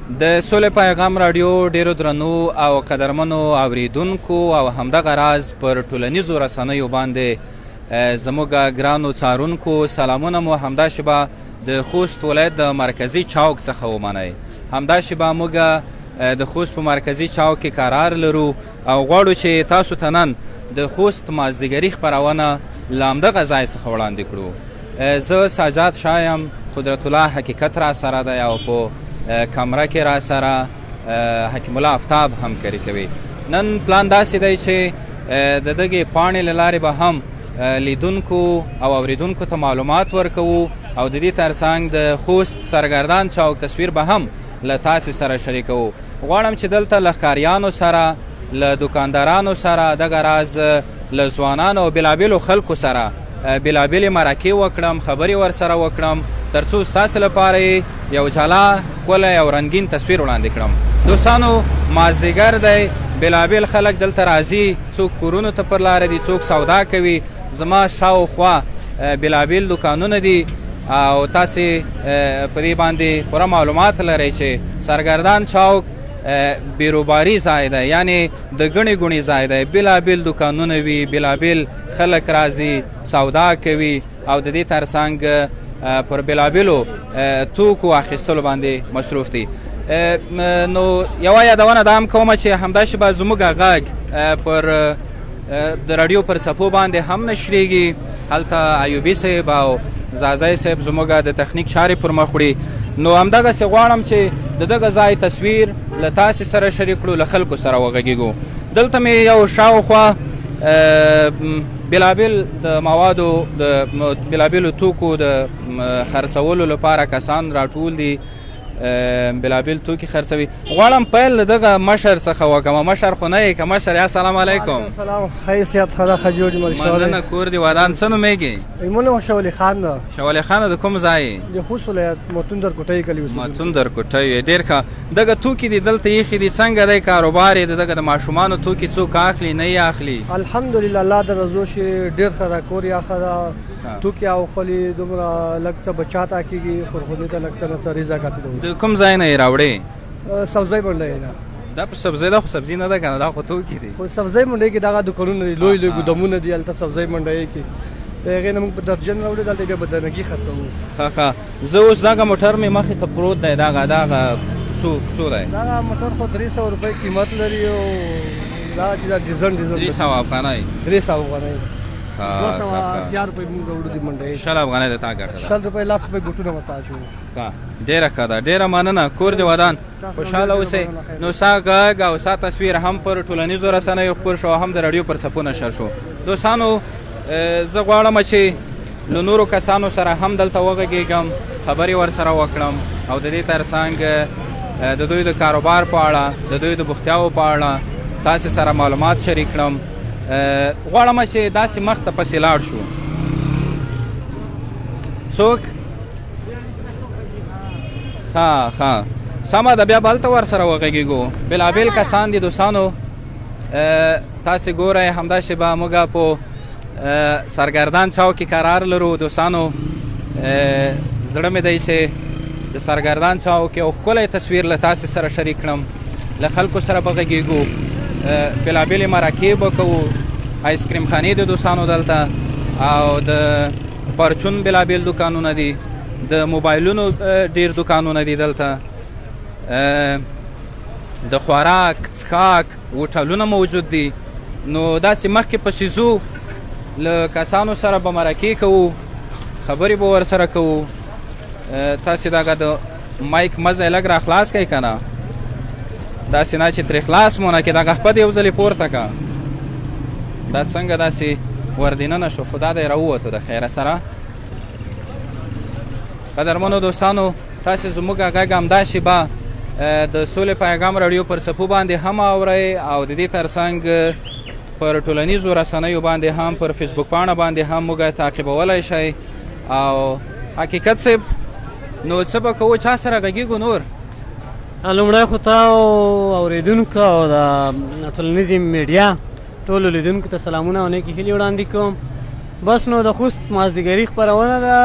د سولې پیغام راډیو ډیرو درنو او قدرمنو اوریدونکو او همدغه راز پر ټولنیزو رسنیو باندې زموږ ګرانو څارونکو سلامونه مو همداسې به د خوست ولایت د مرکزي چوک څخه ومنئ. همداسې به موږ د خوست په مرکزي چوک کې قرار لرو او غواړو چې تاسو ته نن د خوست مازدیګري خپرونه له همدغه ځای څخه وړاندې کړو. زه ساجاد شاه یم، قدرت الله حقیقت را سره دی او په کمره کې را سره حکیم الله افتاب همکاري کوي. نن پلان داسې دی چې د دغې پاڼې له لارې به هم لیدونکو او اوریدونکو ته معلومات ورکوو او د دې ترڅنګ د خوست سرګردان چوک تصویر به هم له تاسې سره شریکوو. غواړم چې دلته له ښکاریانو سره، له دوکاندارانو سره، دغه راز له ځوانانو او بېلابېلو خلکو سره بېلابېلې مرکې وکړم، خبرې ورسره وکړم، تر څو ستاسې لپاره یو جلا ښکلی او رنګین تصویر وړاندې کړم. دوستانو مازدیګر دی، بېلابېل خلک دلته راځي، څوک کورونو ته پر لاره دي، څوک سودا کوي. زما شاوخوا بېلابېل دوکانونه دي او تاسې په دې باندې پوره معلومات لرئ چې سرګردان چوک بیروباري ځای دی، یعنې د ګڼې ګوڼې ځای دی. بېلابېل دوکانونه وي، بېلابېل خلک راځي، سودا کوي او د دې ترڅنګ پر بېلابېلو توکو اخیستلو باندې مصروف دي. نو یوه یادونه دا هم کومه چې همداسې به زموږ غږ پر د راډیو پر څپو باندې هم نشریږي. هلته ایوبي صاحب او زازی صاحب زموږ د تخنیک چارې پر مخ وړي. نو همدغسې غواړم چې د دغه ځای تصویر له تاسې سره شریک کړو، له خلکو سره وغږیږو. دلته مې یو شاوخوا بېلابېل د موادو د بېلابېلو توکو د خرڅولو لپاره کسان راټول دي، بېلابېل توکي خرڅوي. غواړم پیل له دغه مشر څخه وکړم. مشر خو نه یې که مشر یا سلام علیکم. سلام، ښه صحت ښه ده، ښه جوړ یې. مننه. کور دې ودان. څه نومېږي؟ ایمونه شولي خان ده. شولي خان د کوم ځای؟ د خوست ولایت متون درکوټۍ کلي اوسېدونکی. متون درکوټۍ. ډېر ښه. دغه توکي دي دلته ایښي دي، څنګه دی کاروبار یې؟ دغه د ماشومانو توکي څوک اخلي نه یې اخلي؟ الحمدلله الله د رضا شي ډېر ښه ده، کور یې ښه ده، توکي اخلي، دومره لږ څه بچا ته کېږي، خورخوني ته لږ څه نه څه رزق اتې. د کوم ځای نه یې راوړې؟ سبزۍ منډۍ نه. دا په سبزۍ ده، خو سبزي نه ده که نه، دا خو توکي دي. خو سبزۍ منډۍ کې دغه دوکانونه دي، لوی لوی ګودامونه دي هلته سبزۍ منډۍ کې. د هغې نه موږ په درجن راوړو، دلته بیا بدرنګي خرڅوو. ښه ښه. زه اوس دغه موټر مې مخې ته پروت دی، دغه څو دی؟ دغه موټر خو 300 روپۍ قیمت لري او دا چې دا ډیزل 300 افغانۍ. 300 افغانۍ. 280 روپۍ موږ راوړو دي منډۍ. 60 افغانۍ د تا ګټه ده. 60 روپۍ 10 روپۍ ګوټونه متا شو. ډېره ښه ده، ډېره مننه. کور دې ودان، خوشحاله اوسئ. نو ستا غږ او ستا تصویر هم پر ټولنیزو رسنیو خپور شو، هم د راډیو پر څپو نشر شو. دوستانو زه غواړم چې له نورو کسانو سره هم دلته وغږېږم، خبرې ورسره وکړم او د دې ترڅنګ د دوی د کاروبار په اړه، د دوی د بوختیاوو په اړه تاسې سره معلومات شریک کړم. غواړم چې داسې مخ ته پسې لاړ شو. څوک؟ ښه ښه، سمه ده، بیا به هلته ورسره وغږېږو. بېلابېل کسان دي دوستانو، تاسې ګورئ. همداسې به موږ په سرګردان چوک کې قرار لرو. دوستانو زړه مې دی چې د سرګردان چوک یو ښکلی تصویر له تاسې سره شریک کړم، له خلکو سره به غږېږو، بېلابېلې مرکې به کوو، آیسکریم خانې د دوستانو دلته او د پرچون بېلابېل دوکانونه دي، د موبایلونو ډېر دوکانونه دي دلته، د خوراک څښاک هوټلونه موجود دي. نو داسې مخکې پسې ځو، له کسانو سره به مرکې کوو، خبرې به ورسره کوو. تاسې دغه د مایک مزه لږ را خلاص کړئ که نه، داسې نه چې ترې خلاص مو نه کړي، دغه خپه دې یو ځلې پورته که. دا څنګه داسې وردننه شو، خو دا دی راووتو د خیره سره. قدرمنو دوستانو، تاسې زموږ غږ همداسې به د سولې پیغام راډیو پر څپو باندې هم اورئ او د دې ترڅنګ پر ټولنیزو رسنیو باندې هم، پر فیسبوک پاڼه باندې هم موږ تعقیبولی شئ. او حقیقت صاحب، نو څه به کوو، چا سره غږېږو نور؟ لومړی خو ته اورېدونکو او د ټولنیزې میډیا ټولو لیدونکو ته سلامونه او نیکې هیلې وړاندې کوم. بس نو د خوست مازدیګري خپرونه ده،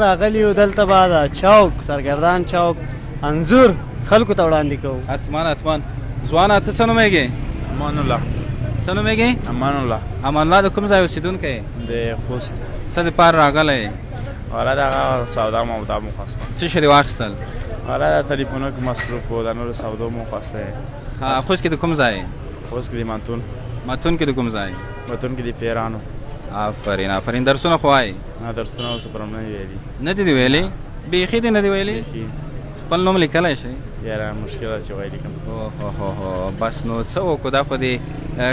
راغلي یو دلته به د چوک، سرګردان چوک انځور خلکو ته وړاندې کوو. حتما ځوانه ته څه نومېږې؟ امان الله. څه نومېږې؟ امان الله. امان الله د کوم ځای اوسېدونکی یې؟ د خوست. څه دپاره راغلی یې؟ والا دغه سودا مودا مو خواسته. څه شی دې واخیستل؟ والا د تلیفونو کې مصروف و د نورو سودو مو خواسته. خوست کې د کوم ځای؟ خوست کې د مانتون. ماتون کې د کوم ځای؟ مانتون کې د پیرانو. آفرین درسونه خو وایي؟ نه درسونه اوس پرم نه ویلي. نه دي ویلي؟ بیخي دې نه دي ویلي؟ خپل نوم لیکلی شئ؟ یاره مشکل ده چې وایي لیکم. اوهو بس نو څه وکړو دا خو دې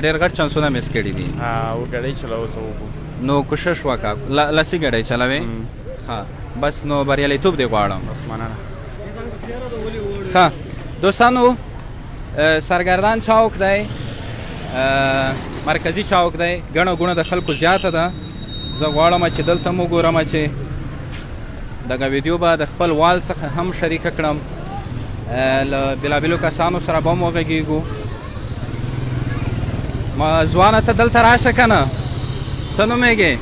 ډېر غټ چانسونه مس کړي دي. و ګړۍ چلو څه وکړو. نو کوشش وکړه لسي ګړۍ چلوې؟ ښه بس نو بریالیتوب دې غواړم. بس مننه. ښه دوستانو سرګردان چوک دی، مرکزي چوک دی، ګڼه ګوڼه د خلکو زیاته ده. زه غواړم چې دلته مو ګورم چې دغه ویډیو به د خپل وال څخه هم شریکه کړم، له بېلابېلو کسانو سره به هم وغږېږو. ځوانه ته دلته راشه که نه؟ څه نومېږې؟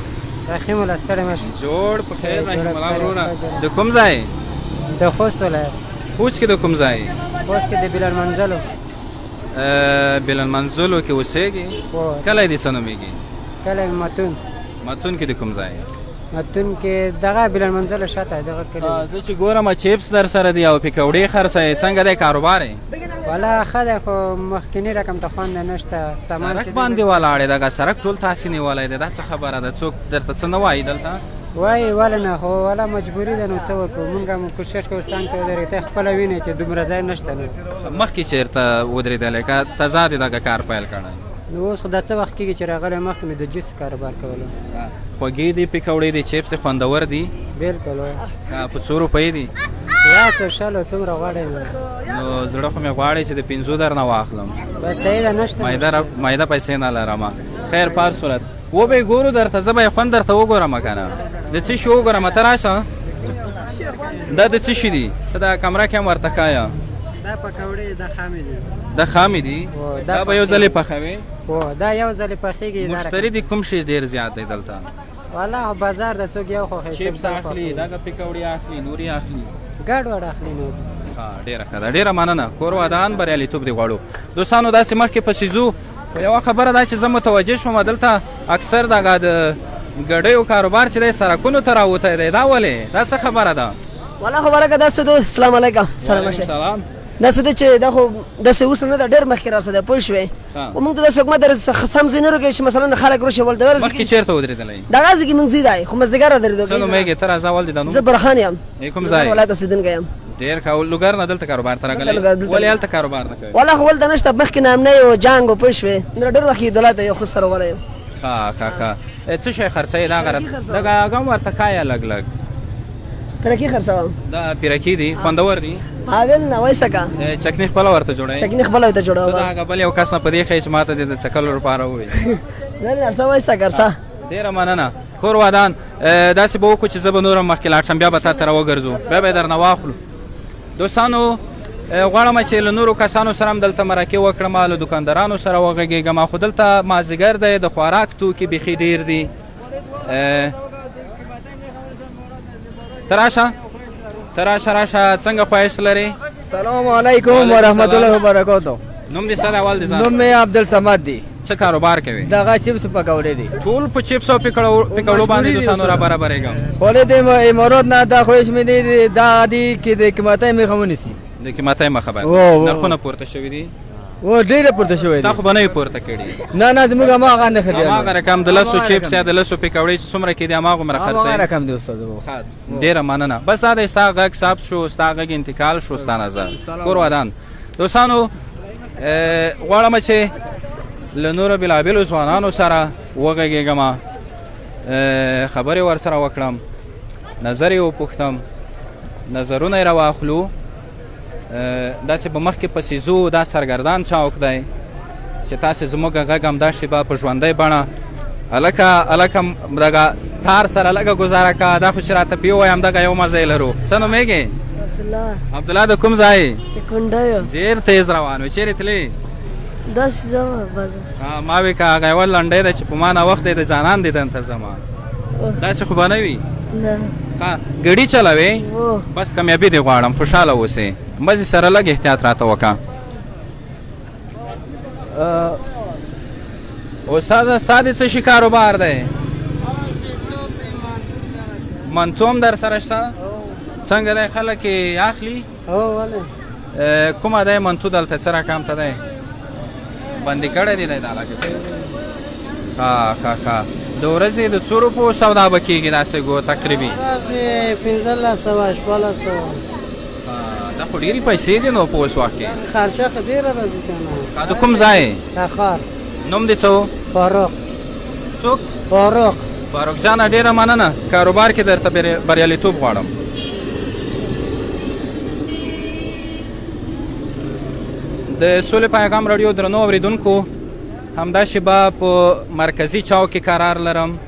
رحیم الله ستړی مه شې. جوړ په خیر رحیم الله وروره. د کوم ځای؟ د خوست ولایت. خوست کې د کوم ځای؟ خوست کې د بلال منزلو. بلال منزلو کې اوسېږي؟ کلی دې څه نومېږي؟ کلی متون. متون کې د کوم ځای؟ متون کې دغه بلال منزلو شاته دغه کلی. زه چې ګورم چیپس در سره دی او پکوړې خرڅوې، څنګه دی کاروبار یې؟ والا ښه دی خو مخکیني رقم ته خوند نشته. سړک باندې ولاړې دغه سړک ټول تاسې نیولی دی، دا څه خبره ده؟ څوک درته څه نه وایي دلته؟ وایي ولې نه، خو والا مجبوري ده. نو څه وکړو، مونږ هم کوشش کوو څنګ ته ودرېږو. ته خپله وینې چې دومره ځای نشته. نو مخکې چېرته ودرېدلی که تازه دې دغه کار پیل کړی؟ نو اوس خو دا څه وخت کېږي چې راغلی، مخکې مې د جوس کاروبار کولو. خوږې دي، پکوړې دي، چیپس خوندور دي؟ بلکل. په څو روپۍ دي؟ 100 څومره غواړئ؟ نو زړه خو مې غواړي چې د 50 درنه واخلم. بس صحیح ده، نشته مایده پیسې نه لرم. خیر په هر صورت و به یې ګورو درته، زه به یې خوند درته وګورم که نه. د څه شي وګورم؟ ته راشه. دا د څه شي دي؟ ته دا کمره کې هم ورته ښایه. دا پکوړې د خامې دي. د خامې دي؟ دا به یو ځل یې پخوې؟ دا یو ځل یې پخېږي. مشتري دي کوم شي ډېر زیات دی دلته؟ والا بازار د څوک یو خوښوي. چیپس اخلي، دغه پکوړې اخلي، نورې اخلي، ګډ وډ اخلي. نور ډېره ښه ده، ډېره مننه. کور ودان بریالیتوب دې غواړو. دوستانو داسې مخکې پسې ځو. یوه خبره ده چې زه متوجه شوم دلته اکثر دغه د ګډیو کاروبار چې دی سړکونو ته راوتی دی، دا ولې؟ دا څه خبره ده؟ والا خبره که داسې ده. السلام علیکم. سلام شه. سلام. داسې ده چې دا خو داسې اوس نه ده، ډېر مخکې راسه ده، پوه شوې؟ خو موږ ته داسې حکومت سم ځای نه راکوي چې مثلا خلک راشي ولته مخکې چېرته ودرېدلی؟ دغه ځای کې موږ ځي دی، خو مازدیګر درېدو. څه نومېږې ته؟ راځه ول دې دا نوم. زه برخان یم. کوم ځای؟ ولایت اوسېدونکی یم. ډېر ښه. لوګر نه دلته کاروبار ته راغلی؟ ولې هلته کاروبار نه کوې؟ والا خو ولته نشته، مخکې نامنۍ و جنګ و، پوه شوې؟ ډېر وخت یې دولت یو ښه سره ولی یم. ښه څه شی خرڅوې؟ دغه هغه هم ورته ښایه لږ. پیرکي خرڅوم. دا پیرکي دي، خوندور دي؟ اول نه وایسه که چکني خپله ورته جوړوې؟ چکني خپله ورته جوړوم. ته هغه بل یو کس نه په دې ښایي چې ما ته دې د څکلو لپاره ووایي. نه نه ارڅه وایسه که ارڅه. ډېره مننه. کور ودان. داسې به وکړو چې زه به نور هم مخکې لاړ شم، بیا به تا ته راوګرځو، بیا به یې درنه واخلو. دوستانو غواړم چې له نورو کسانو سره هم دلته مرکې وکړم، له دوکاندارانو سره وغږېږم. خو دلته مازدیګر دی، د خوراک توکي بیخي ډېر دي. ته راشه څنګه خواهش لرې؟ سلام علیکم ورحمت الله وبرکاتو. نوم دې څه دی؟ اول دې ځان. نوم مې عبدالصمد دی. څه کاروبار کوې؟ دغه چپس پکوړې دي. ټول په چپس او پکوړو باندې دوستانو را برابرېږم. خولې د امارات نه دا خوښ مې دی، دا دي کې د قیمتۍ مې ونیسي. د قیمتۍ مخه باندې نرخونه پورته شوي دي؟ ډېره پورته شوی دی. تا خو به نه یې پورته کړي؟ نه زموږ هماغه نه خري. هماغه رقم د لسو چپس یا د لسو پکوړې چې څومره کېدي هماغومره خرڅوي؟ هماغه رقم دی استاد. ډېره مننه. بس دا دی ستا غږ ثبت شو، ستا غږ انتقال شو، ستا نظر. کور ودان. دوستانو غواړم چې له نورو بېلابېلو ځوانانو سره وغږېږم، خبرې ورسره وکړم، نظر یې وپوښتم، نظرونه یې راواخلو. داسې به مخکې پسې ځو. دا سرګردان چوک دی چې تاسې زموږ غږ هم دا شېبه په ژوندۍ بڼه هلکه دغه تار سره لږه ګزاره کوه. دا خو چې راته په ووایم دغه یو مزه یې لرو. څه نومېږې؟ عبدالله. د کوم ځای؟ کونډه یم. ډېر تیز روان وې. چېرې تلې؟ داسې ځم بازار. ما وې که هغه یوه لنډۍ ده چې په ما ناوخت دی د جانان دیدن ته ځمه. داسې خو به نه وي؟ نه. ګړي چلوې؟ بس کامیابي دې غواړم، خوشحاله اوسې. مزې سره لږ احتیاط راته وکړه. استاده ستا د څه شي کاروبار دی؟ منتو هم در سره شته؟ څنګه دی خلک یې اخلي؟ کومه دی منتو دلته څه رقم ته دی؟ بندي کړی دی دی دا لکه ښه د ورځې د څو روپو سودا به کېږي داسې ګو تقریبي؟ ورځې 1500 1400. دا خو ډېرې پیسې دي نو په اوس وخت کې. خرچه خو ډېره راځي که نه. د کوم ځای؟ تخار. نوم دې څه و؟ فاروق. څوک؟ فاروق جانه ډېره مننه. کاروبار کې درته بریالیتوب غواړم. د سولې پیغام راډیو درنو اورېدونکو، همدا شیبه په مرکزي چوک کې قرار لرم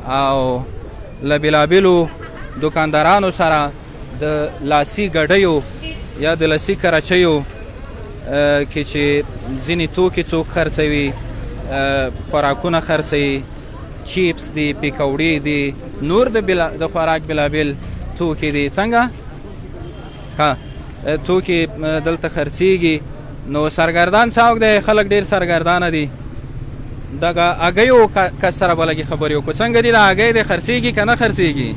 او له بېلابېلو دوکاندارانو سره د لاسي ګډیو یا د لاسي کراچیو کې چې ځینې توکي څوک خرڅوي، خوراکونه خرڅوي، چیپس دي، پیکوړې دي، نور د خوراک بېلابېل توکي دي. څنګه؟ ښه توکي دلته خرڅېږي. نو سرګردان چوک دی، خلک ډېر سرګردانه دي. دغه هګیو کس سره به لږې خبرې وکړو. څنګه دي دا هګۍ دی، خرڅېږي که نه خرڅېږي؟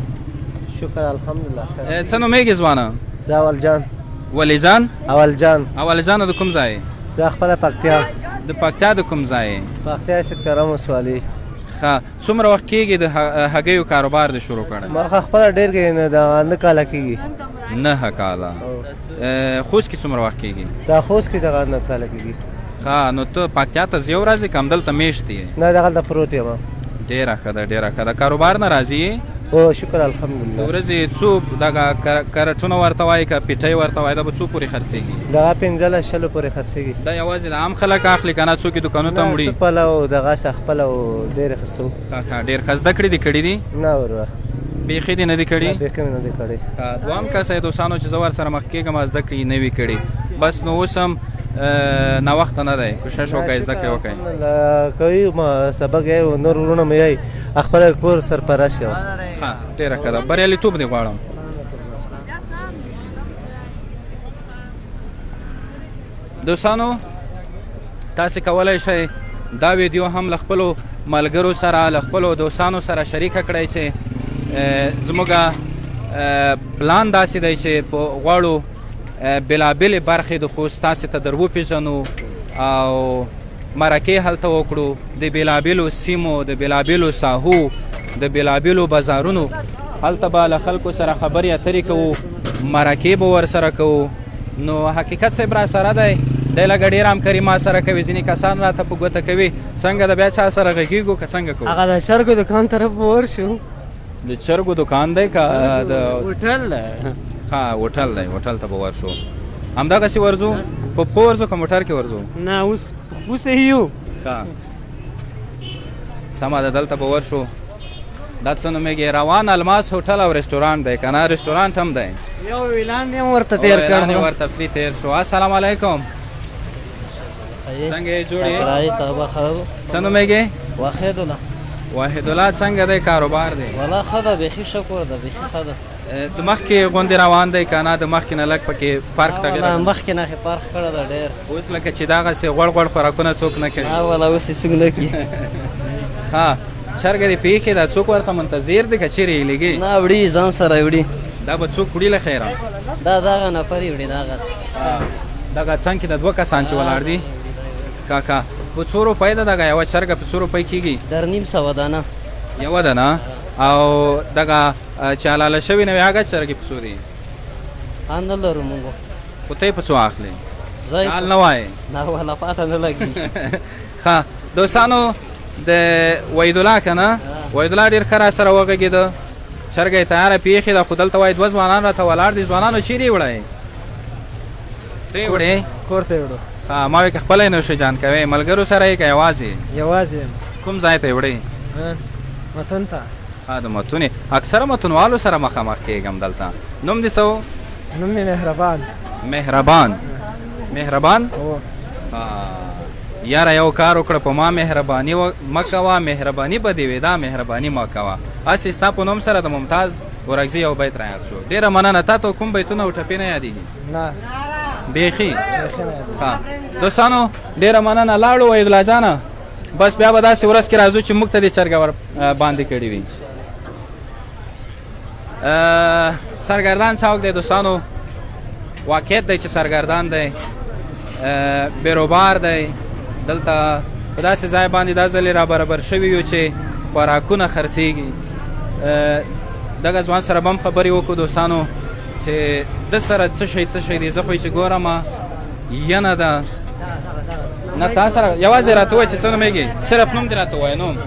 شکر الحمدلله. څه نومېږي ځوانه؟ زه اول جان. ولی جان؟ اول جانه د کوم ځای؟ زه خپله پکتیا. د پکتیا د کوم ځای؟ پکتیا سیدکرم ولسوالي. ښه څومره وخت کېږي د هګیو کاروبار دې شروع کړی؟ ما خپله ډېر کېږي نه، د 9 کاله کېږي. 9 کاله. خوست کې څومره وخت کېږي؟ دا خوست کې دغه 9 کاله کېږي. ښه نو ته پکتیا ته ځې ورځې که همدلته میشت یې؟ نه دغلته پروت یم. ډېره ښه ده ډېره ښه ده. کاروبار نه راځي یې؟ او شکر الحمدلله. د ورځې څو دغه کرټونه ورته وایي که پیټۍ ورته وایي دا به څو پورې خرڅېږي؟ دغه 15 شلو پورې خرڅېږي. دا یوازې د عام خلک اخلي که نه څوک یې دوکانو ته وړي؟ خپله او دغسې خپله او ډېرې خرڅوو. ښه ډېر ښه زده کړې دې کړي دي؟ نه ورور بیخي دې نه دي کړي؟ بیخي مې نه دي کړي. دوهم کس یې دوستانو چې زه ورسره مخ کېږم زده کړې یې نه وي کړي. بس نو اوس هم ناوخته نه دی، کوشش وکړئ زده کړې وکړئ. کوي سبق یې نور وروڼه مې یې خپله کور سرپرست یم. ښه ډېره ښه ده، بریالیتوب دې غواړم. دوستانو تاسې کولی شئ دا ویډیو هم له خپلو ملګرو سره له خپلو دوستانو سره شریکه کړئ چې زموږ پلان داسې دی چې په غواړو بېلابېلې برخې د خوست تاسې ته در وپېژنو او مرکې هلته وکړو، د بېلابېلو سیمو، د بېلابېلو ساحو، د بېلابېلو بازارونو هلته به له خلکو سره خبرې اترې کوو، مرکې به ورسره کوو. نو حقیقت صاحب را سره دی، دی لږه ډېره همکاري ما سره کوي، ځینې کسان راته په ګوته کوي. څنګه د بیا چا سره غږېږو که څنګه کوو؟ هغه د چرګو دکان طرف به ورشو. د چرګو دکان دی که د هوټل دی؟ ښه هوټل دی، هوټل ته به ورشو. همدغسې ورځو؟ په پښو ورځو که موټر کې ورځو؟ نه اوس په پښو یو. ښه سمه ده، دلته به ورشو. دا څه نومېږي؟ روان الماس هوټل او رستورانټ دی که نه؟ رستورانټ هم دی. یو اعلان یې ورته تېر کړ. اعلان یې ورته فري تېر شو. السلام علیکم. څنګه یې جوړ یې؟ څه نومېږي؟ واحد الله. څنګه دی کاروبار دی؟ والله ښه ده، بیخي شکر ده، بیخي ښه ده. د مخکې غوندې روان دی که نه؟ د مخکې نه لږ پکې فرق تغیر؟ مخکې نه فرق کړی ده ډېر. اوس لکه چې دغسې غوړ غوړ خوراکونه څوک نه کوي؟ والله اوس یې څوک نه کوي. ښه چرګه دې پېښې ده، څوک ورته منتظر دی که چیرې یې لګي؟ نه وړي ځان سره وړي. دا به څوک وړي له خیره؟ دا دغه نفر یې وړي دغسې. دغه څنګ کې د 2 کسان چې ولاړ دي کاکا په 2 روپۍ ده دغه یوه چرګه په 2 روپۍ کېږي؟ 1.5 دانه یوه دانه. او دغه چې حلاله شوي نه وي هغه چرګې په څو دي؟ نه لرو مونږ. خو ته یې په څو اخلې؟ حال نه وایې؟ نه والله پاته نه لګي. ښه دوستانو د وحیدالله که نه؟ وحیدالله ډېر ښه را سره وغږېده، چرګه یې تیاره پېښې ده، خو دلته وایي 2 ځوانان راته ولاړ دي. ځوانانو چیرې یې وړئ؟ ته یې وړې؟ کور ته یې وړو. ها ما وی که خپله یې نوشه جان کوې ملګرو سره یې که یوازې؟ یوازې یم. کوم ځای ته یې وړې؟ متون ته. ها د متونې اکثره متونوالو سره مخامخ کېږم دلته. نوم دې څه و؟ نوم مې مهربان. مهربان؟ یاره یو کار وکړه په ما مهرباني مه کوه، مهرباني به دې وي دا مهرباني مه کوه. هسې ستا په نوم سره د ممتاز ورکزي یو بیت رایاد شو. ډېره مننه. تا ته کوم بیتونه او ټپې نه یادېږي؟ نه بیخي ښه دوستانو ډېره مننه. لاړو وحیدالله جانه، بس بیا به داسې ورځ کې راځو چې موږ ته دې چرګه ور باندې کړې وي. سرګردان چوک دی دوستانو، واقعیت دی چې سرګردان دی، بیروبار دی. دلته په داسې ځای باندې دا ځلې را برابر شوي یو چې خوراکونه خرڅېږي. دغه ځوان سره به هم خبرې وکړو دوستانو چې د سره څه شی دی. زه خو یې چې ګورم ینه ده. نه تا سره یوازې راته ووایه چې څه نومېږي، صرف نوم دې راته ووایه. نوم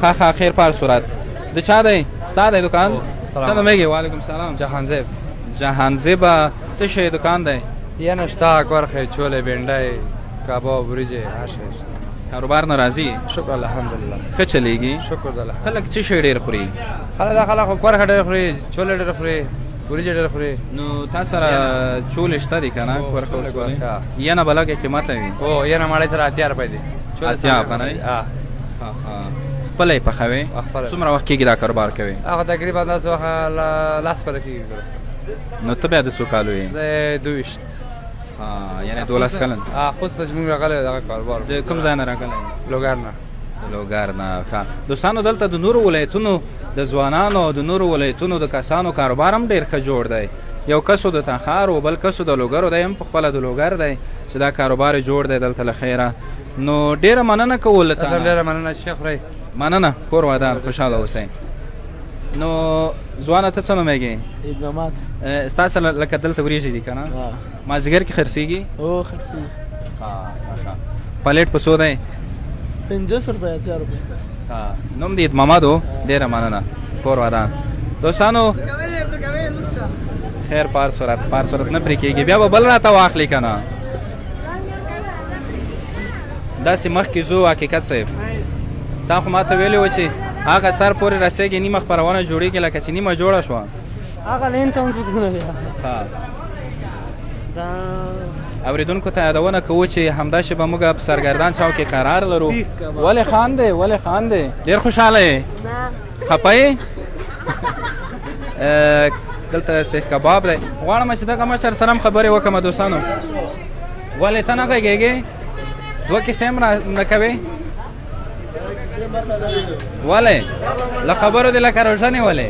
ښه خیر پار صورت. د چا دی؟ ستا دی دکان؟ څه نومېږي؟ وعلیکم سلام. جهانزیب. جهانزیبه څه شی دکان دی؟ یعنی شته غوښې، چولې، بینډۍ، کباب، وریجې، هر شی شته. کاروبار نه راځي؟ شکر الحمدلله ښه چلېږي؟ شکر الله. خلک څه شی ډېر خوري؟ خلک خو غوښه ډېر خوري، چولې ډېر خوري، وریجې ډېر خوري. نو تا سره چولې شته دي که نه؟ غوښه چولې ینه به لږې قیمته وي؟ او ینه ماړۍ سره 80 روپۍ دي. 80 افغانۍ؟ خپله یې پخوې؟ څومره وخت کېږي دا کاروبار کوې؟ هغه تقریبا داسې وخت لاس کاله کېږي. نو ته بیا د څو کالو یې؟ زه 22. یعنې 12 کلن. اوس ته چې موږ راغلی دغه کاروبار. د کوم ځای نه راغلی؟ لوګر نه. لوګر نه. ښه دوستانو دلته د نورو ولایتونو د ځوانانو او د نورو ولایتونو د کسانو کاروبار هم ډېر ښه جوړ دی. یو کسو د تخار او بل کسو د لوګرو دی، هم په خپله د لوګر دی چې دا کاروبار یې جوړ دی دلته له خیره. نو ډېره مننه کوو له تا. ډېره مننه چې خورئ. مننه. کور ودان، خوشحاله اوسئ. نو ځوانه ته څه نومېږي؟ عید محمد. ستا سره لکه دلته وریجې دي که نه؟ مازدیګر کې خرڅېږي؟ او خرڅېږي. پلیټ په څو دی؟ 50 روپۍ 80 روپۍ. نوم دې عید محمد و. ډېره مننه. کور ودان. دوستانو خیر پار صورت نه پرې کېږي. بیا به بل راته واخلي که نه؟ داسې مخکې ځو حقیقت صاحب، تا خو ما ته ویلي و چې هغه سر پورې رسېږي نیمه خپرونه جوړېږي لکه چې نیمه جوړه شوه. هغه لین ته هم فکرونه دي. اورېدونکو ته یادونه کوو چې همداسې به موږ په سرګردان چوک کې قرار لرو. ولې خاندې؟ ولې خاندې؟ ډېر خوشحاله یې؟ خفه یې؟ دلته سیخ کباب دی. غواړم چې دغه مشر سره هم خبرې وکړم دوستانو. ولې ته نه غږېږې؟ دوه کیسې هم نه کوې؟ ولې؟ له خبرو دې لکه روژه نیولې.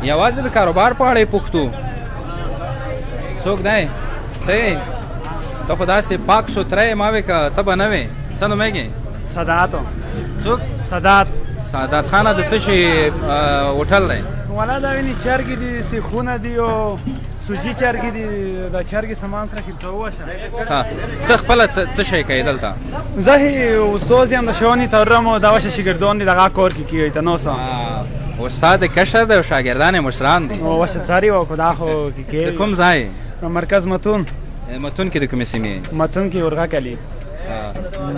یوازې د کاروبار په اړه یې پوښتو. څوک دی؟ ته ته خو داسې پاک سوتره یې ما وې که ته به نه وې. څه نومېږي؟ سادات. څوک؟ سادات. سادات خانه د څه شي هوټل دی؟ والا دا ویني چرګې دي، سیخونه دي او سوجي چرګې دي. د چرګې سامان سره خرڅوه شه. ته خپله څه شی کوې دلته؟ زه استاد یم، د ښوونې تورم او دا وشه شاګردان دي دغه کار کې کېږي. ته نو څه استاد کشر دی او شاګردان یې مشران دي؟ وشه څاري او دا خو کې کېږي. د کوم ځای؟ مرکز متون. متون کې د کومې سیمې؟ متون کې ورغه کلي.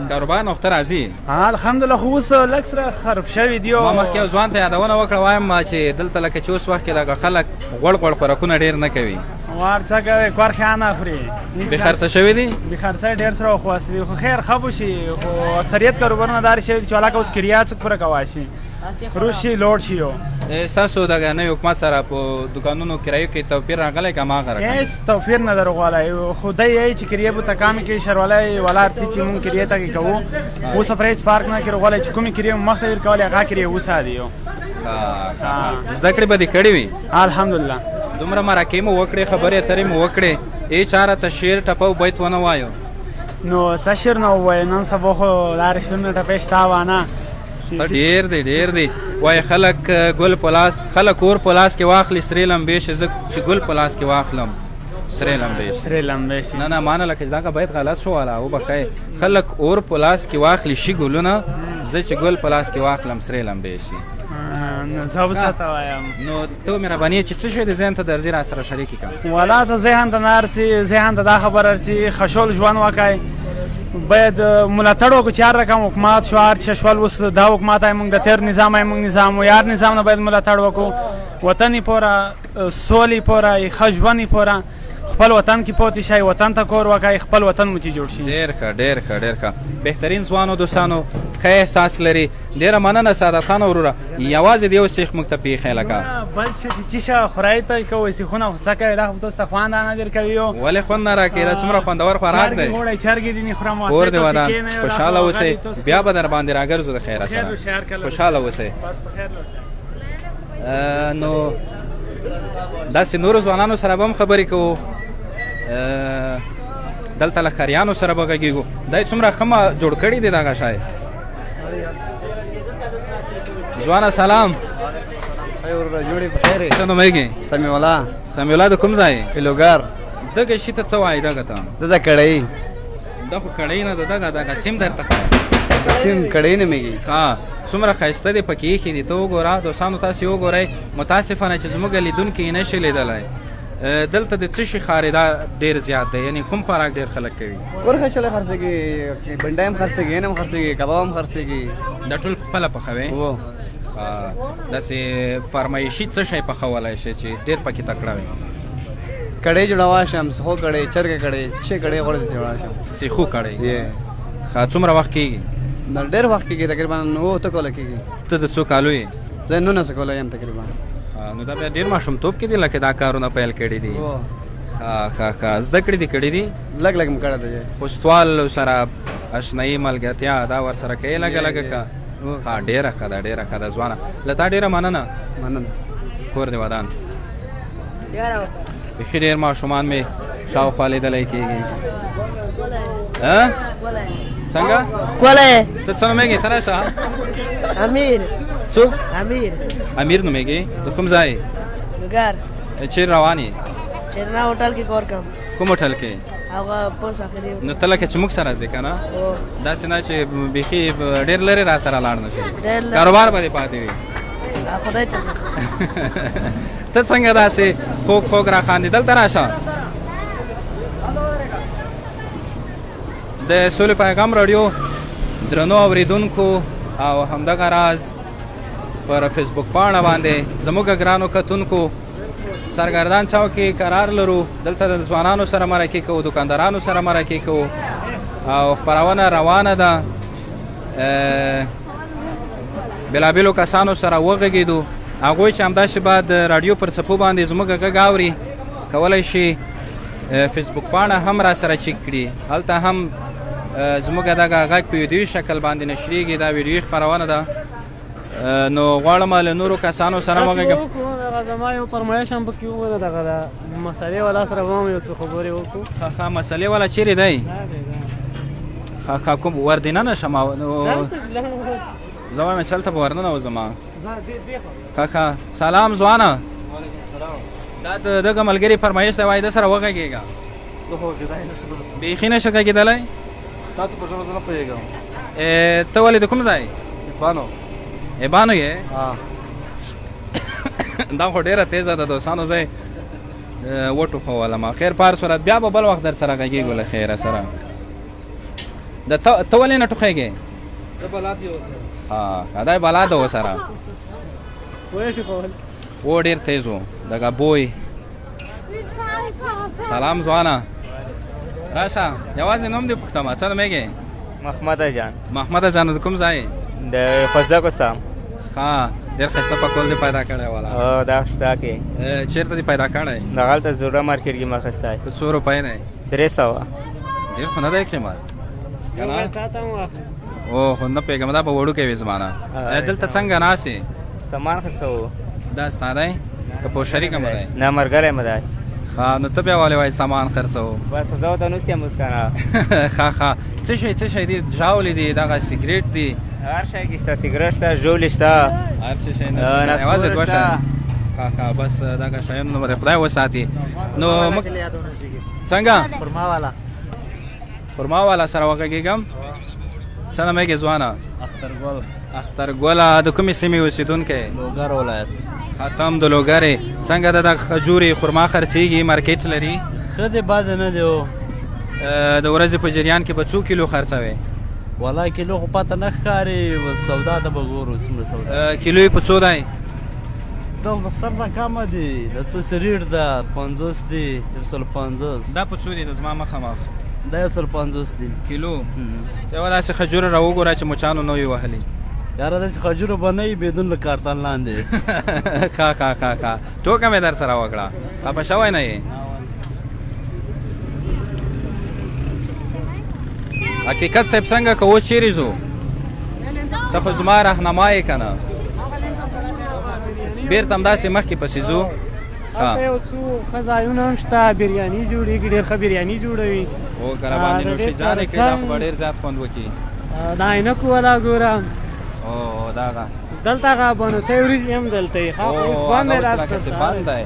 کاروبار نقطه راځي؟ الحمدلله. خو اوس لږ سره خراب شوي دي. ما مخکې یو ځوان ته یادونه وکړه، وایم چې دلته لکه چې اوس وخت کې دغه خلک غوړ خوراکونه ډېر نه کوي. وار څه کوي؟ کار ښه نه خوري. بې خرڅه شوي دي؟ بې خرڅه ډېر سره وخواستې دي. خو خیر ښه به شي. خو اکثریت کاروبارونه داسې شوي دي چې هلکه اوس کریا څوک پوره کولی شي، روز شي لوړ شي. ستاسو دغه نوي حکومت سره په دوکانونو کرایو کې توپیر راغلی که هماغه رقم؟ هېڅ توپیر نه درغوالی. خو دی یایي چې کرایه به تکامې کوي شروالی والا هر څه چې مونږ کرایې ته کوو اوس پرې هېڅ فرق نه کوي غواړی چې کومې کرایې مو مخته ورکولې هغه کرایې وساتي. زده کړې به دې کړې وي؟ الحمدلله. دومره مرکې مو وکړې، خبرې اترې مو وکړې، هېڅ چا راته شعر ټپه او بیت ونه وایو؟ نو څه شعر نه ووایو؟ نن سبا خو دا شعرونه ټپې شته وانه. ډېر دی ډېر دی. وایي خلک ګل په لاس، خلک اور په لاس کې واخلي سرې لمبې شي، زه چې ګل په لاس کې واخلم سرې لمبې شي. سرې لمبې شي. نه منله که دغه بیت غلط شو والا وبښئ. خلک اور په لاس کې واخلي شي ګلونه، زه چې ګل په لاس کې واخلم سرې لمبې شي. زه اوس څه ته وایم؟ نو ته مهرباني چې څه شی د ذهن ته درځي را سره شریکې کړه. والا ته ذهن ته نه ارځي، ذهن ته دا خبره ارځي خشول ژوند وکړئ. باید ملاتړ وکړو چې هر رقم حکومت شو، هر څه شول. اوس دا حکومت یې موږ د تېر نظام یې موږ نظام و، یار نظام نه باید ملاتړ وکړو. وطن یې پوره، سولې پوره، ښه ژوند یې پوره. خپل وطن کې پاتې شئ، وطن ته کور وکړئ، خپل وطن مو چې جوړ شي. ډېر ښه بهترین ځوانو دوستانو ښه احساس لري. ډېره مننه سعادت خان وروره. یوازې د یو سیخ موږ ته پېښی لکه بل څه چې چیشه خورئ ته کوئ سیخونه خو څه کوي دا خو تاسو ته خوند نه درکوي. ولې خوند نه راکوي؟ دا څومره خوندور خوراک دی. چرګې دي نه خورم کور دې ودان خوشحاله اوسئ. بیا به در باندې راګرځو د خیره سره. خوشحاله اوسئ. نو داسې نورو ځوانانو سره به هم خبرې کوو، دلته له ښاریانو سره به غږېږو. دا یې څومره ښه جوړ کړي دي دغه شی. ځوانه سلام. جوړې په خیر. څه نومېږي؟ سمیع الله. د کوم ځای؟ کلوګار. دغه شي ته څه وایي دغه ته؟ دا کړی. دا خو کړی نه ده، دغه سیم درته سیم کړی نومېږي. ها څومره ښایسته دی پکې ایښي دي. ته وګوره دوستانو، تاسې وګورئ. متاسفانه چې زموږ لیدونکي یې نشي لیدلی. دلته د څه شي خریدار ډېر زیات دی، یعنې کوم خوراک ډېر خلک کوي؟ کور خچله خرڅېږي، بنډۍ هم خرڅېږي، هم خرڅېږي، کباب هم خرڅېږي. دا ټول پخپله پخوئ؟ داسې فرمایشي څه شی پخولی شي چې ډېر پکې تکړه وي؟ کړی جوړوا شم، سیخو کړی، چرګه کړی، چې کړی غوړې ته جوړا شم. سیخو کړی. څومره وخت کېږي؟ ډېر وخت کېږي، تقریبا 9 کاله کېږي. ته د څو کالو یې؟ زه 19 کاله یم تقریبا. نو دا بیا ډېر ماشومتوب کې دي لکه دا کارونه پیل کړي دي. ښه زده کړې دي کړي دي؟ لږ مو کړی دی. خو ستوال سره اشنایي ملګرتیا دا ورسره کوي لږه که؟ ډېره ښه ده ځوانه. له تا ډېره مننه. کور دې ودان. بیخي ډېر ماشومان مې شاوخوا لیدلی کېږي. څنګه؟ ښکلی. ته څه نومېږې؟ ته راشه. امیر. څوک؟ امیر نومېږې؟ د کوم ځای؟ لوګر. چېرې روان یې؟ چېرنا هوټل کې کار کوم. کوم هوټل کې؟ هغه پوس اخري. نو ته لکه چې موږ سره ځې که نه؟ داسې نه چې بیخي ډېر لرې را سره لاړ نه شي. کاروبار به دې پاتې وي. خدای ته. ته څنګه داسې خوږ را خاندې؟ دلته راشه. د سولې پیغام راډیو درنو اورېدونکو او همدغه راز پر فیسبوک پاڼه باندې زموږ ګرانو کتونکو سرګردان چوک کې قرار لرو. دلته د ځوانانو سره مرکې کوو، دکاندارانو سره مرکې کوو او خپرونه روانه ده. بېلابېلو کسانو سره وغږېدو. هغوی چې همداسې بعد راډیو پر څپو باندې زموږ غږ اوري کولی شي فیسبوک پاڼه هم را سره چیک کړي. هلته هم زموږ دغه غږ په ویډیوي شکل باندې نشریږي. دا ویډیوي خپرونه ده. نو غواړم له نورو کسانو سره وغږېږم. زما یو فرمایش هم پکې وګوره، دغه د مسالې والا سره به هم یو څه خبرې وکړو. ښه مسالې والا چیرې دی؟ ښه کوم ور دننه شم؟ زه وایم چې هلته به ورننوځم. ښه سلام ځوانه. دا د دغه ملګري فرمایش دی، وایي ده سره وغږېږه. بیخي نشه غږېدلی؟ تاسو په ژبه زه نه پوهېږم. ته ولې د کوم ځای؟ ایبانو یې؟ دا خو ډېره تیزه ده دوستانو. زه یې وټوښولم. خیر پار صورت بیا به بل وخت در سره غږېږو له خیره سره. ته ولې نه ټوښېږې؟ زه بلاد یې ورسره. دا یې بلاد ده ورسره. و ډېر تیز و دغه بوی. سلام ځوانه. راشه یوازې نوم دې پوښتم. څه نومېږې؟ محمد جان. د کوم ځای؟ د خوزدکو سم. ښه ډېر ښایسته پکول دې پیدا کړی والا. دا شته کې. چېرته دې پیدا کړی؟ دغلته زوړه مارکېټ کې مې اخیستی. په څو روپۍ دی؟ 300. ډېر خو نه دی قیمت که نه؟ خو نه پوهېږم. دا به وړوکی وي زمانه. دلته څنګه ناست یې؟ سامان خرڅوو. دا ستا دی که په شریکه مو دی؟ نه ملګری مې دی. ښه نو ته بیا ولې وایې سامان خرڅوو؟ بس زه ورته نوست یم اوس که نه. ښه څه شی دي؟ ژاولې دي، دغه سګرېټ دي، هر شی کې شته. سګرېټ شته، ژولې شته، هر څه شی نشته. یوازې دوه شیان. ښه بس دغه شیانو به خدای وساتي. نو موږ څنګه؟ خرما والا سره وغږېږم. څه نومېږې ځوانه؟ اخترګله. د کومې سیمې اوسېدونکی؟ لوګر ولایت. ختم د لوګرې. څنګه د خجورې خرما خرڅېږي؟ مارکېټ لري؟ ښه دی، بد نه دی. د ورځې په جریان کې به څو کیلو خرڅوې؟ والله کیلو خو پته نه ښکاري. سودا ته به ګورو څومره سودا. کیلو یې په څو دی؟ دغه سر نه کمه دي د څه سریټ ده 50 دي 150 دا په څو دي د زما مخامخ دا 150 دي کیلو ته ولا څه خجوره راوګوره چې مچانو نو وي وهلي یاره داسې خجوره به نه وي بدون له کارتن لاندې ښه ټوکه مې در سره وکړه خفه شوی نه یې حقیقت صاحب څنګه که اوس چیرې ځو ته خو زما رهنما یې که نه بېرته همداسې مخکې پسې ځو هلته یو څو ښه ځایونه هم شته بریاني جوړېږي ډېر ښه بریاني جوړوي او که راباندې نوشي جانې کوي دا خو به ډېر زیات خوند وکړي د عینکو والا ګوره او دغه دلته هغه بانوسۍ وریجې هم دلته وي اوس بند دی بند دی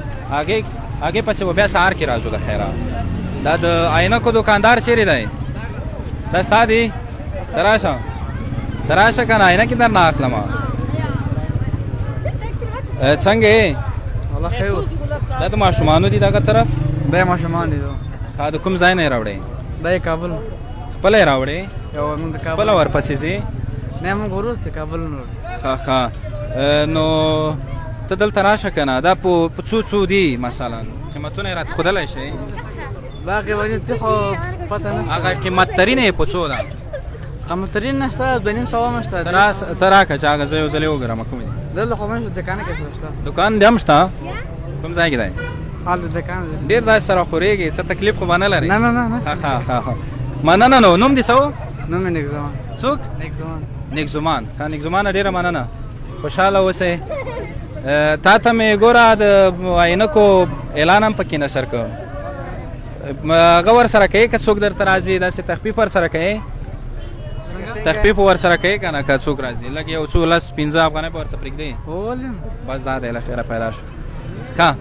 هغې پسې به بیا سهار کې راځو د خیره دا د عینکو دوکاندار چیرې دی دا ستا دی ته راشه که نه عینکې در نه اخلمه څنګه یې والله خیر دا د ماشومانو دي دغه طرف دا ماشومان دي د کوم ځای نه یې راوړې دا کابل خپله یې راوړې یو موږ د کابل خپله ورپسې ځې نه موږ وروسته کابل نور ښه نو ته دلته راشه که نه دا په څو دي مثلا قیمتونه یې راته ښودلی شئ باقي ونې څه خو پته نشته هغه قیمت ترینه یې په څو ده قیمترین نشته 2.5 شته ته راکړه چې هغه زه یو ځل یې وګورم کوم دي دلته خو مې دکان کې شته دکان دې هم شته کوم ځای کې دی حال دکان ډېر داسې سره خورېږي څه تکلیف خو به نه لري نه ښه مننه نو نوم دې څه و نوم یې نیکزمان څوک نیکزمان ښه نیکزمانه ډېره مننه خوشحاله اوسئ تا ته مې ګوره د عینکو اعلان هم پکې نشر کړ هغه ورسره کوې که څوک درته راځي داسې تخفیف ورسره کوې تخفیف ورسره کوې که نه که څوک راځي لږ یو څو 10-15 افغانۍ به ورته پرېږدې بس دا دی له خیره پیدا شو ښه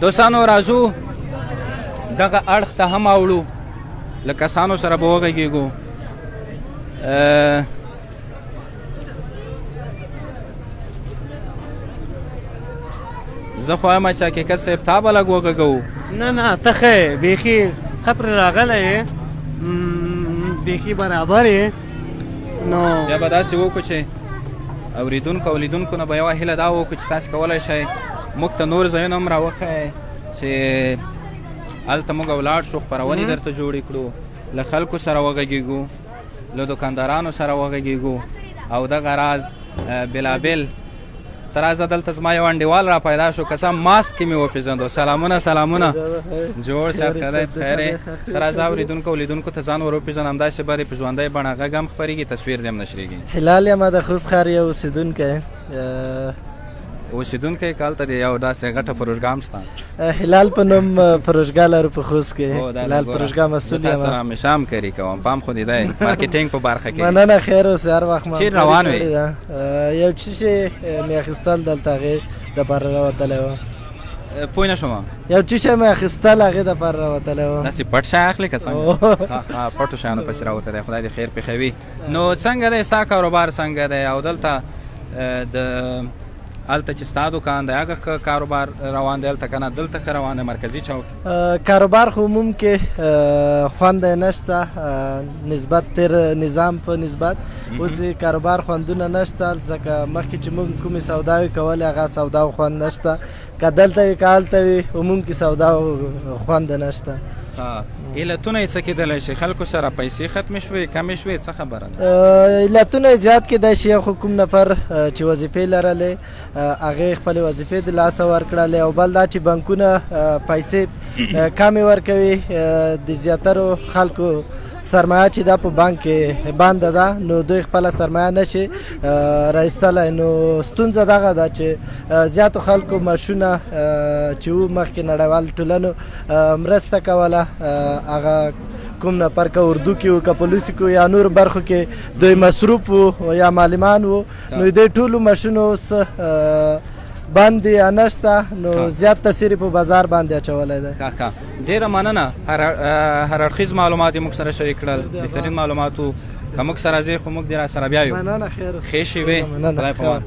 دوستانو راځو دغه اړخ ته هم اوړو له کسانو سره به وغږېږو زه خو وایم چې حقیقت صاحب تا به لږ وغږوو نه ته ښه یې بیخي ښه پرې راغلی یې بیخي برابر یې نو بیا به داسې وکړو چې اورېدونکو او لیدونکو نه به یوه هیله دا وکړو چې تاسې کولی شئ موږ ته نور ځایونه هم راوښیئ چې هلته موږ ولاړ شو خپرونې درته جوړې کړو له خلکو سره وغږېږو له دوکاندارانو سره وغږېږو او دغه راز بېلابېل ته راځه دلته زما یو انډیوال را پیدا شو که څه ماسک کې مې وپېژندو سلامونه جوړ شه ښه دی بخیر یې ته راځه اورېدونکو او لیدونکو ته ځان ور وپېژنه همداسې به په ژوندی بڼه غږ هم خپرېږي تصویر دې هم نشرېږي هلال یم د خوست ښار یو اوسېدونکی اوسېدونکی که هلته د یو داسې غټه پروژګاه هم شته هلال په نوم پروژګاه لرو په خوست کې هلال پروژګاه مسؤل یم تا سره همیشه همکاري کوم پام خو دې دی مارکیټینګ په برخه کې مننه خیر اوسې هر وخت چېرې روان وې یو څه شی مې اخیستل دلته هغې دپاره راوتلی وه پوه نه شوم یو څه شی مې اخیستل هغې دپاره راوتلی وه داسې پټ شی اخلې که څنګه پټو شیانو پسې راوتی دی خدای دې خیر پېښوي نو څنګه دی ستا کاروبار څنګه دی او دلته د هلته چې ستا دوکان دی هغه ښه کاروبار روان دی هلته که نه دلته ښه روان دی مرکزي چوک کاروبار خو عموم کې خوند نشته نسبت تیر نظام په نسبت اوس کاروبار خوندونه نشته ځکه مخکې چې موږ کومې سوداوې کولې هغه سوداو خوند نشته که دلته وي که هلته وي عموم کې سوداو خوند نشته علتونه یې څه کېدلی شي خلکو سره پیسې ختمې شوې کمې شوې څه خبره ده علتونه یې زیات کېدای شي خو کوم نفر چې وظیفې لرلې هغې خپلې وظیفې د لاسه ورکړلې او بل دا چې بانکونه پیسې کمې ورکوي د زیاترو خلکو سرمایه چې دا په بانک کې بنده ده نو دوی خپله سرمایه نشي رایستلی نو ستونزه دغه ده چې زیاتو خلکو معاشونه چې وو مخکې نړیوال ټولنو مرسته کوله هغه کوم نفر که اردو کې وو که پولیسو کې یا نور برخو کې دوی مصروف وو یا معلمان وو نو دوی ټولو معاشونه اوس بند یا نشته نو زیات تاثیر په بازار باندې اچولی دی ډېره مننه هر اړخیز معلومات یې موږ سره شریک کړل بهترین معلوماتو که موږ سره ځې خو موږ دې را سره بیا یو ښې شېبې خدای په مان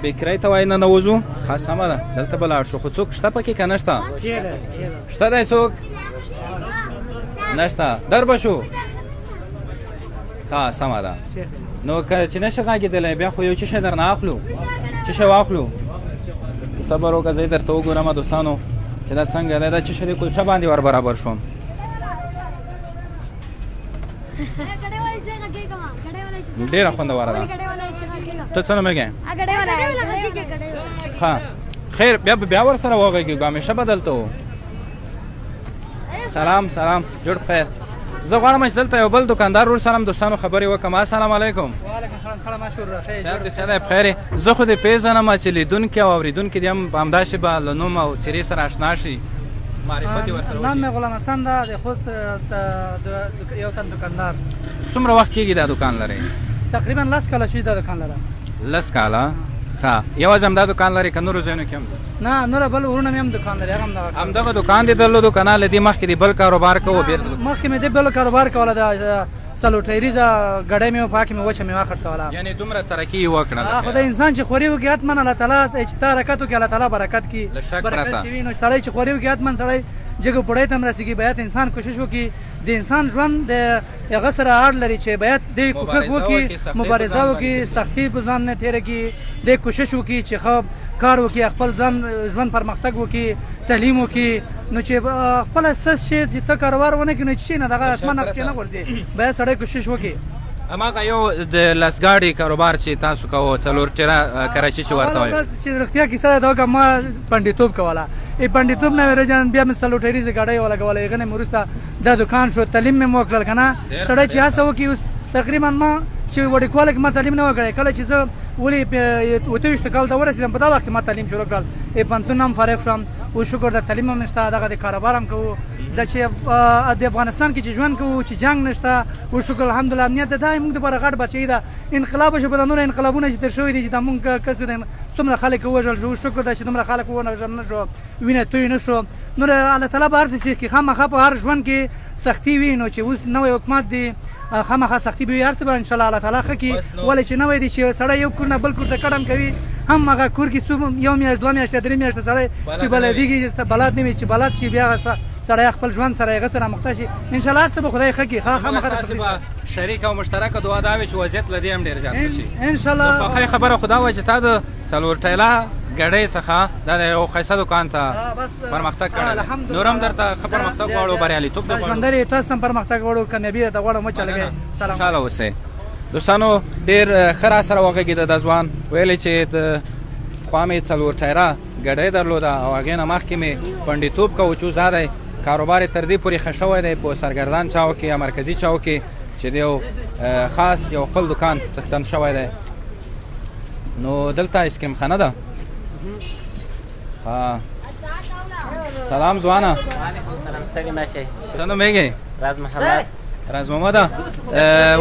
بېکرۍ ته وایي ننوځو ښه سمه ده دلته به لاړ شو خو څوک شته پکې که نشته شته دی څوک نشته در به شو ښه سمه ده نو که چې نشه غږېدلی بیا خو یو څه شی درنه اخلو څه شی واخلو صبر وکړه زه یې درته وګورم دوستانو چې دا څنګه دی دا څه شی دی کلچه باندې ور برابر شوم ډېره خوندوره ده ته څه نومېږې ښه خیر بیا ورسره وغږېږو همیشه به دلته و سلام جوړ بخیر زه غواړم چې دلته یو بل دکاندار ورور سره هم دوستانو خبرې وکړم السلام علیکم وعلیکم السلام خړه مشهور راخی صاحب دې خیر بخیر زه خو دې پیژنم چې لیدونکي او اورېدونکي دې هم همداسې به له نوم او څېرې سره اشنا شي معرفت یې ورسره نام مې غلام حسن ده د خود یو تن دکاندار څومره وخت کېږي دا دکان لرئ تقریبا 10 کاله شوي دا دکان لرم 10 کاله ښه یوازې همدا دکان لرئ که نورو ځایونو کې هم نه نور بل ورونه مې هم دکان لري هغه همدغه دکان دې درلودو که نه له دې مخکې دې بل کاروبار کوو مخکې مې دې بل کاروبار کوله د سلوټریزه ګډۍ مې پاکې مې وچه مې واخرڅوله یعنې دومره ترقي یې وکړه خو د انسان چې خوري وکړي حتما الله تعالی چې تا حرکت وکړي الله تعالی برکت کړي برکت چې وي نو سړی چې خوري وکړي حتما سړی جګو پړی ته هم رسېږي باید انسان کوشش وکړي د انسان ژوند د هغه سره اړ لري چې باید دی کوښښ وکړي مبارزه وکړي سختي په ځان نه تېره کړي دی کوشش وکړي چې ښه کار وکړي خپل ځان ژوند پرمختګ وکړي تعلیم وکړي نو چې خپل سس شي چې ته کاروبار ونه کړي نو چې نه دغه اسمان نه نه ورځي باید سړی کوشش وکړي هماغه یو د لسګاډي کاروبار چې تاسو کوو څلور ټیره کراچي چې ورته وایي چې رښتیا کیسه ده دا ما پنډیتوب کوله ای پنډیتوب نه ورجان بیا مې سلوټریزه ګاډۍ ولګوله هغه نه مرسته دا دکان شو تعلیم مې وکړل کنه سړی چې هڅه وکړي اوس تقریبا ما چې وړکواله کې ما تعلیم نه وکړی کله چې زه ولې 28 کال ته ورسېدم په دا وخت کې ما تعلیم شروع کړل ای پنتون هم فارغ شوم او شکر د تعلیم هم نشته دغه د کاروبار هم کوو د چې د افغانستان کې چې ژوند کوو چې جنگ نشته او شکر الحمدلله امنیت ده دا موږ دپاره غټ بچی ده انقلاب شو په د نورو انقلابونه چې تېر شوي دي چې دا مونږ کس د څومره خلک ووژل شو شکر ده چې دومره خلک ووژل نه شو وینه توی نه شو نور الله تعالی به هر څه سیخ کړي خامخا په هر ژوند کې سختی وي نو چې اوس نوی حکومت دی خامخا سختی به وي هر څه به انشاءالله الله تعالی ښه کړي ولې چې نوی دی چې سړی یو کور نه بل کور ته کډم کوي هم هغه کور کې یو میاشت دوه میاشتې درې میاشتې سړی چې بلدېږي بلد نه وي چې بلد شي بیا سړی خپل ژوند سره هغه سره مخته شي انشاءالله هر څه به خدای ښه کړي خامخا شریک او مشترکه دعا دا وي چې وضعیت له دې هم ډېر زیات شي انشاءالله خوښۍ خبره خو دا وایي چې تا د څلور ټیله ګډۍ څخه دا د یو ښایسته دوکان ته پرمختګ کړی نور هم درته ښه پرمختګ غواړو بریالیتوب د ژوندرې تاسو هم پرمختګ غواړو کامیابي درته غواړم مچه لګئ خوشحاله اوسئ دوستانو ډېر ښه را سره وغږېده دا ځوان ویلې چې د خوا مې څلور ټیره ګډۍ درلوده او هغې نه مخکې مې پنډیتوب کوو چې اوس دا دی کاروبار یې تر دې پورې ښه شوی دی په سرګردان چاو کې یا مرکزي چاو کې چې د یو خاص یو خپل دکان څښتن شوی دی نو دلته آیسکریم خانه ده سلام ځوانه ستړي مه شئ څه نومېږې راز محمد راز محمده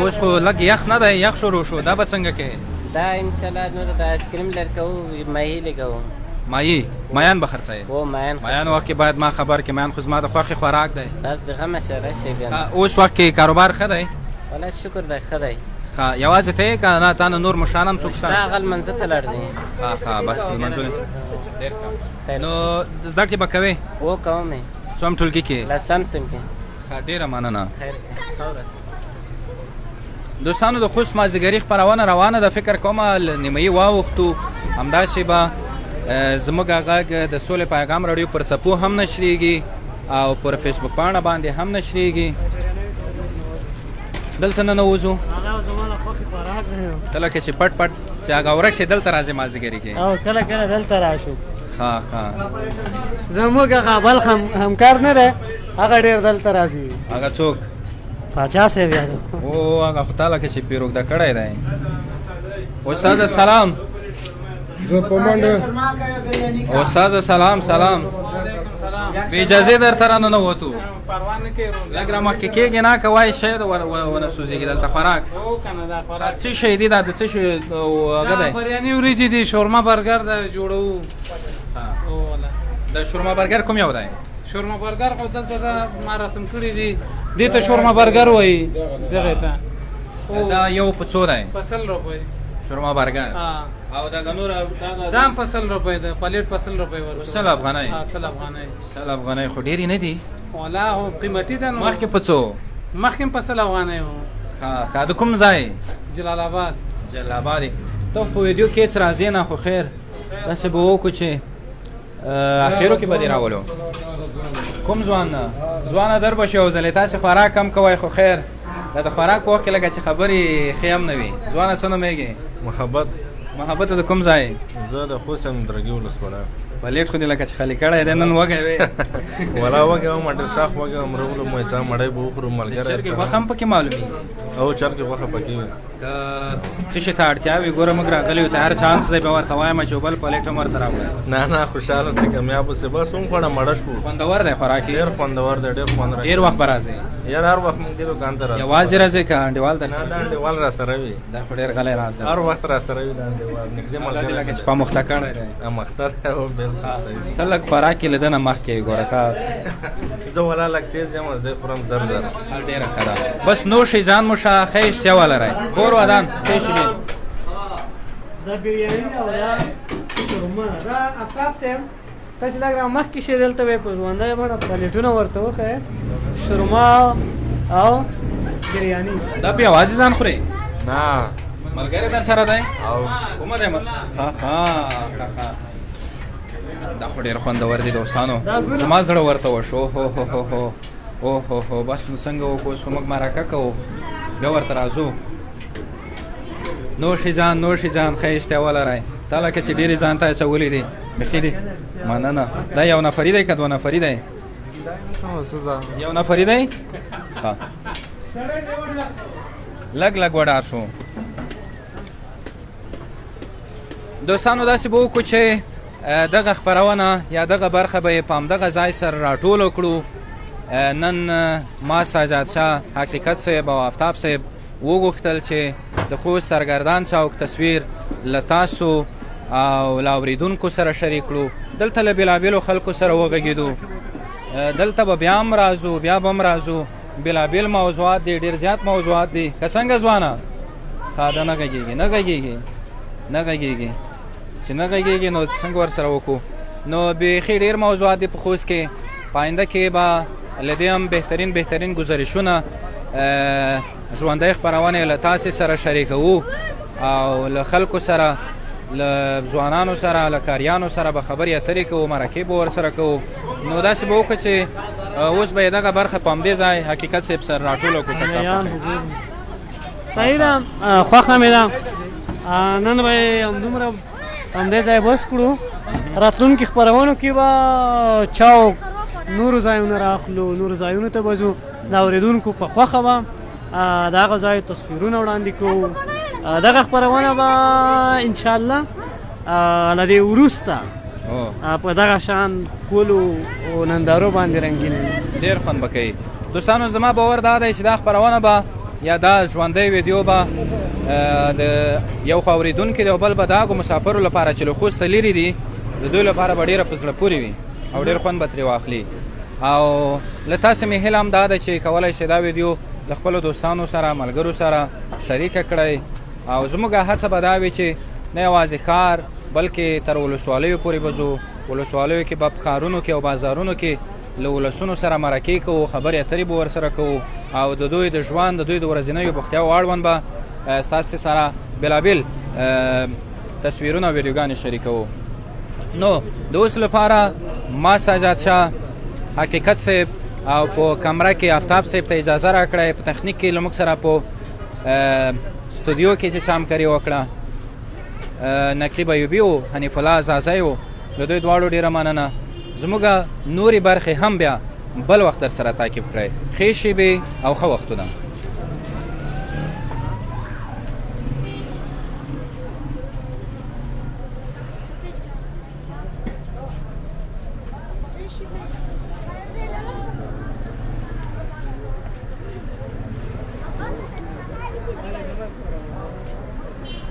اوس خو لږ یخ نه دی یخ شروع شو دا به څنګه کوې دا انشاءالله نور د آیسکریم لر کوو ماهي لګوو ماهي مایان به خرڅوې هو مایان وخت کې باید ما خبر کړې مایان خو زما د خوښې خوراک دی بس د غمه شه راشئ بیا اوس وخت کې کاروبار ښه دی والله شکر دی ښه دی یوازې ته یې که نه تا نه نور مشران هم څوک شته دا هغه لمانځه ته لاړ دی بس لمانځونه نو زده کړې به کوې هو کوم یې څوم ټولګي کې لسم صنف کې ډېره مننه خیر دوستانو د خوست مازدیګري خپرونه روانه ده فکر کومه نیمایي واوښتو همداسې به زموږ غږ د سولې پیغام راډیو پر څپو هم نشریږي او پر فیسبوک پاڼه باندې هم نشریږي دلته ننوځو کله که چې پټ پټ چې هغه ورک شي دلته راځي مازدیګري کې او کله کله دلته راشو ښه زموږ هغه بل همکار نه دی هغه ډېر دلته راځي هغه څوک پاچا صاحب یاد او هغه خو تعالی کې چې پیروږده کړی دی استاذ سلام استاد سلام به اجازه درته را ننوتو لږ را مخکې کېږي نه که وایي شاید ونه سوځېږي دلته خوراک څه شی دی دا د څه شی هغه دی بریاني وریجې دي شورما برګر د جوړوو د شورما برګر کوم یو دی شورما برګر خو دلته دا ما رسم کړي دي دې ته شورما برګر وایي دغې ته دا یو په څو دی په 100 روپۍ شورما برګر او دا نور دا هم په 100 روپۍ ده پلیټ په 100 روپۍ ورکوي 100 افغانۍ 100 افغانۍ 100 افغانۍ خو ډېرې نه دي والله خو قیمتي ده نو مخکې په څو مخکې په 100 افغانۍ و ښه د کوم ځای جلال آباد جلال آباد ته په ویډیو کې هېڅ راځې نه خو خیر داسې به وکړو چې اخرو کې به دې راولو کوم ځوانه در به شي او ځلې تاسې خوراک کم کوئ خو خیر دا د خوراک په وخت کې لکه چې خبرې ښې هم نه وي ځوانه څه نومېږي محبت د کوم ځای زه د خوست یم درګي ولسوالۍ پلیټ خو دې لکه چې خالي کړی دی نن وږی وې ولا وږی وم ډېر سخت وږی وم راغلو مې څه مړی به وخورو ملګری چرګې غوښه هم پکې معلومي او چرګې غوښه پکې وي که څه شي ته اړتیا وي ګوره موږ راغلي یو ته هر چانس دی به ورته وایم چې بل پلیټ هم ورته راوړی نه خوشحاله اوسې کامیاب اوسې بس وخوړه مړه شو خوندور دی خوراک ډېر خوندور دی ډېر خوند راځي ډېر وخت به راځې یار هر وخت موږ دې دوکان ته راځو یوازې راځې که انډیوال درسره نه انډیوال راسره وي دا خو ډېر غلی راز دی هر وخت راسره وي دا انډیوال نږدې ملګری لکه چې په مخته کړی دی مخته دی او بلکل صحیح ته لږ خوراک کې له ده نه مخکې وي ګوره ته زه ولا لږ تیز یم زه خورم زر ډېره ښه ده بس نوشئ ځان مو ښه ښه اشتیا ولرئ کور ودان ښه شي دا بریاني ده او دا شورما ده دا افتاب صاحب تاسې لږ را مخکې شئ دلته به یې په ژوندی بڼه پلیټونه ورته وښیئ شورما او بریاني دا په یوازې ځان خورئ نه ملګری در سره دی او کومه دی دا خو ډېر خوندور دي دوستانو زما زړه ورته وشو هو بس نو څنګه وکړو اوس خو موږ مرکه کوو بیا ورته راځو نوشي ځان ښه اشتیا ولرئ تا لکه چې ډېرې ځان ته اچولي دي بیخي دي مننه دا یو نفري دی که دوه نفري دی یو نفري دی ښه لږ وډار شو دوستانو داسې به وکړو چې دغه خپرونه یا دغه برخه به یې په همدغه ځای سره راټوله کړو نن ما سجاد شاه حقیقت صاحب او آفتاب صاحب وغوښتل چې د خوست سرګردان چوک تصویر له تاسو او له اورېدونکو سره شریک کړو دلته له بېلابېلو خلکو سره وغږېدو دلته به بیا هم راځو بیا به هم راځو بېلابېل موضوعات دي ډېر زیات موضوعات دي که څنګه ځوانه ښه ده نه غږېږي چې نه غږېږي نو څنګه ورسره وکړو نو بیخي ډېر موضوعات دي په خوست کې په آینده کې به له دې هم بهترین ګزارشونه ژوندۍ خپرونې له تاسې سره شریکوو او له خلکو سره له ځوانانو سره له کاریانو سره به خبرې اترې کوو مرکې به ورسره کوو نو داسې به وکړو چې اوس به یې دغه برخه په همدې ځای حقیقت صاحب سره راټوله کړو صحیح ده خوښه مې ده نن به یې همدومره همدې ځای بس کړو راتلونکي خپرونو کې به چوک نورو ځایونو راخلو نورو ځایونو ته به ځو د اورېدونکو په خوښه به د هغه ځای تصویرونه وړاندې کوو دغه خپرونه به انشاءالله له دې وروسته په دغه شان ښکلو نندارو باندې رنګین ډېر خوند به کوي دوستانو زما باور دا دی چې دا خپرونه به یا دا ژوندی ویډیو به د یو خو اورېدونکي دی او بل به د هغو مسافرو لپاره چې له خوسته لرې دي د دوی لپاره به ډېره په زړه پورې وي او ډېر خوند به ترې واخلي او له تاسې مې هیله هم دا ده چې کولی شئ دا ویډیو د خپلو دوستانو سره ملګرو سره شریکه کړئ او زموږ هڅه به دا وي چې نه یوازې ښار بلکې تر ولسوالیو پورې به ځو ولسوالیو کې به په ښارونو کې او بازارونو کې له ولسونو سره مرکې کوو خبرې اترې به ورسره کوو او د دوی د ژوند د دوی د ورځنیو بوختیاو اړوند به ستاسې سره بېلابېل تصویرونه او ویډیوګانې شریکوو نو د اوس لپاره ما سجاد شاه حقیقت صاحب او په کمره کې آفتاب صاحب ته اجازه راکړئ په تخنیک کې له موږ سره په استودیو کې چې همکاري وکړه نقیب ایوبي و حنیف الله ازازی و له دوی دواړو ډېره مننه زموږ نورې برخې هم بیا بل وخت در سره تعقیب کړئ ښې شیبې او ښه وختونه